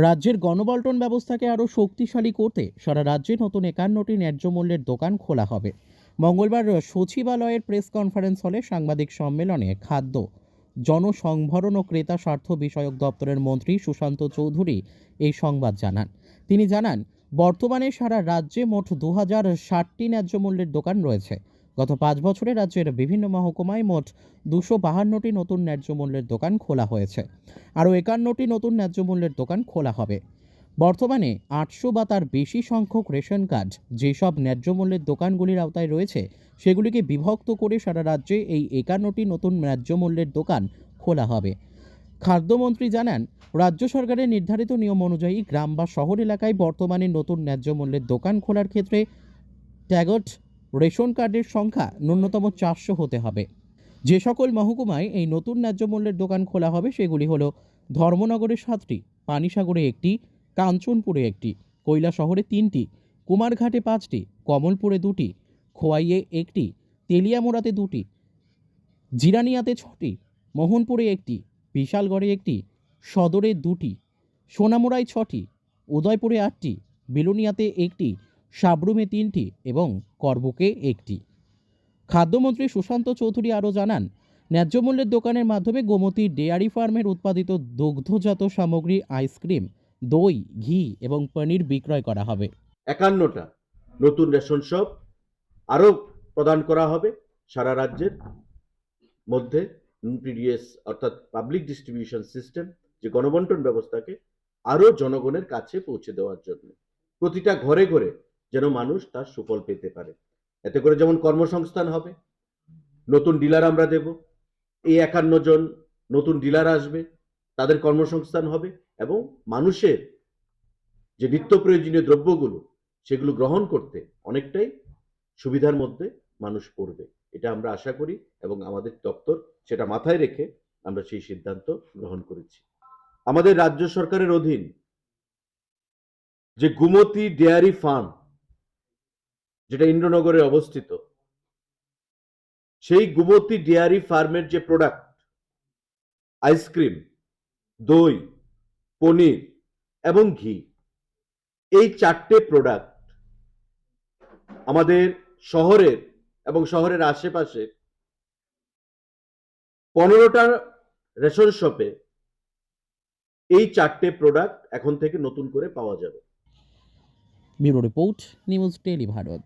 রাজ্যের গণবন্টন ব্যবস্থাকে আরও শক্তিশালী করতে সারা রাজ্যে নতুন ৫১টি ন্যায্য মূল্যের দোকান খোলা হবে। মঙ্গলবার সচিবালয়ের প্রেস কনফারেন্স হলে সাংবাদিক সম্মেলনে খাদ্য, জনসংভরণ ও ক্রেতা স্বার্থ বিষয়ক দপ্তরের মন্ত্রী সুশান্ত চৌধুরী এই সংবাদ জানান। তিনি জানান, বর্তমানে সারা রাজ্যে মোট ২০৬০টি ন্যায্য মূল্যের দোকান রয়েছে। গত ৫ বছরে রাজ্যের বিভিন্ন মহকুমায় মোট ২৫২টি নতুন ন্যায্য মূল্যের দোকান খোলা হয়েছে। আরও ৫১টি নতুন ন্যায্য মূল্যের দোকান খোলা হবে। বর্তমানে ৮০০ বা তার বেশি সংখ্যক রেশন কার্ড যেসব ন্যায্য মূল্যের দোকানগুলির আওতায় রয়েছে সেগুলিকে বিভক্ত করে সারা রাজ্যে এই ৫১টি নতুন ন্যায্য মূল্যের দোকান খোলা হবে। খাদ্যমন্ত্রী জানান, রাজ্য সরকারের নির্ধারিত নিয়ম অনুযায়ী গ্রাম বা শহর এলাকায় বর্তমানে নতুন ন্যায্য মূল্যের দোকান খোলার ক্ষেত্রে ট্যাগড রেশন কার্ডের সংখ্যা ন্যূনতম ৪০০ হতে হবে। যে সকল মহকুমায় এই নতুন ন্যায্য মূল্যের দোকান খোলা হবে সেগুলি হলো ধর্মনগরে ৭টি, পানিসাগরে ১টি, কাঞ্চনপুরে ১টি, কৈলাসহরে ৩টি, কুমারঘাটে ৫টি, কমলপুরে ২টি, খোয়াইয়ে ১টি, তেলিয়ামোড়াতে ২টি, জিরানিয়াতে ৬টি, মোহনপুরে ১টি, বিশালগড়ে ১টি, সদরে ২টি, সোনামুড়ায় ৬টি, উদয়পুরে ৮টি, বিলোনিয়াতে ১টি, সাবরুমে ৩টি এবং করবুকে ১টি। খাদ্যমন্ত্রী সুশান্ত চৌধুরী আরও জানান, ন্যায্য মূল্যের দোকানের মাধ্যমে গোমতী ডেয়ারি ফার্মের উৎপাদিত দুগ্ধজাত সামগ্রী, আইসক্রিম, দই, ঘি এবং পনির বিক্রয় করা হবে। ৫১টা নতুন রেশন শপ আরও প্রদান করা হবে সারা রাজ্যের মধ্যে। পিডিএস অর্থাৎ পাবলিক ডিস্ট্রিবিউশন সিস্টেম, যে গণবন্টন ব্যবস্থাকে আরও জনগণের কাছে পৌঁছে দেওয়ার জন্য প্রতিটা ঘরে ঘরে যেন মানুষ তার সুফল পেতে পারে। এতে করে যেমন কর্মসংস্থান হবে, নতুন ডিলার আমরা দেব, এই ৫১ জন নতুন ডিলার আসবে, তাদের কর্মসংস্থান হবে এবং মানুষের যে নিত্য প্রয়োজনীয় দ্রব্যগুলো সেগুলো গ্রহণ করতে অনেকটাই সুবিধার মধ্যে মানুষ পড়বে, এটা আমরা আশা করি এবং আমাদের দপ্তর সেটা মাথায় রেখে আমরা সেই সিদ্ধান্ত গ্রহণ করেছি। আমাদের রাজ্য সরকারের অধীন যে গোমতী ডেয়ারি ফার্ম, যেটা ইন্দ্রনগরে অবস্থিত, সেই গোমতী ডেয়ারি ফার্মের যে প্রোডাক্ট, আইসক্রিম, দই, পনির এবং ঘি, এই ৪টে প্রোডাক্ট আমাদের শহরের এবং শহরের আশেপাশে ১৫টা রেশন শপে এই ৪টে প্রোডাক্ট এখন থেকে নতুন করে পাওয়া যাবে। Bureau report, news daily Bharat.